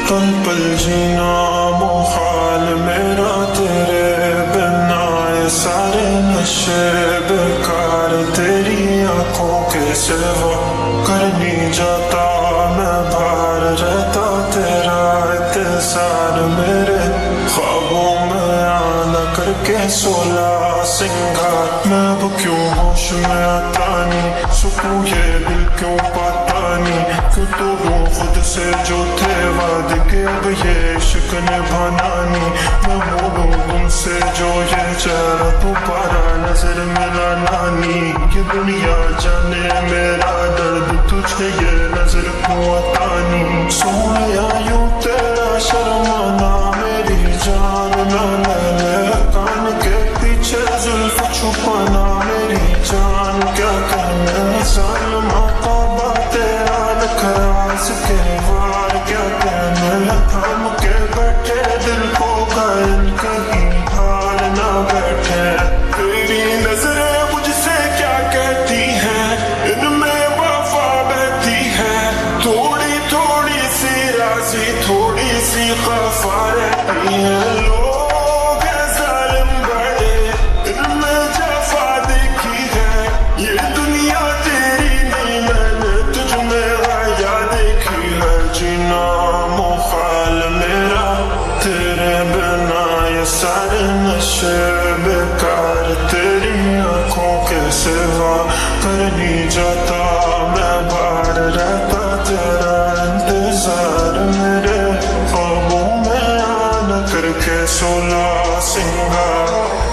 पल पल जीना मुहाल मेरा तेरे बिना, ये सारे नशे बेकार तेरी आंखों के सिवा। कर नहीं जाता मैं बाहर रहता तेरा इंतजार, मेरे ख्वाबों में आना करके 16 सिंगार। मैं अब क्यों होश में आता नहीं, सुकून ये दिल क्यों पाता नहीं। क्यों तोड़ूं खुद से जो थे वादे के, अब ये इश्क निभाना नहीं। मैं मोड़ूं तुमसे जो ये चेहरा दोबारा नजर मिलाना नहीं। ये दुनिया जाने मेरा दर्द तुझे ये नजर क्यों आता नहीं। सोनिया यूं तेरा शर्माना मेरी जान ना ले, कान के पीछे जुल्फ छुपाना मेरी जान। क्या कहना जालिमा तौबा तेरा नखराज के वार, क्या कहना थाम के बैठे दिल को घायल कहीं हार ना बैठे। तेरी नजरें मुझसे क्या कहती हैं, इनमें वफा बहती है। थोड़ी थोड़ी सी राजी थोड़ी सी खफा रहती है। लोग हैं जालिम बड़े, इनमें जफा देखी है। ये दुनिया तेरी नहीं मैंने तुझ में आया देखी है। जीना मुहाल मेरा तेरे बिना, ये सारे नशे बेकार तेरी आंखों के सिवा। कर नहीं जाता मैं बाहर रहता तेरा इंतजार, मेरे ख्वाबों में आना करके 16 सिंगार।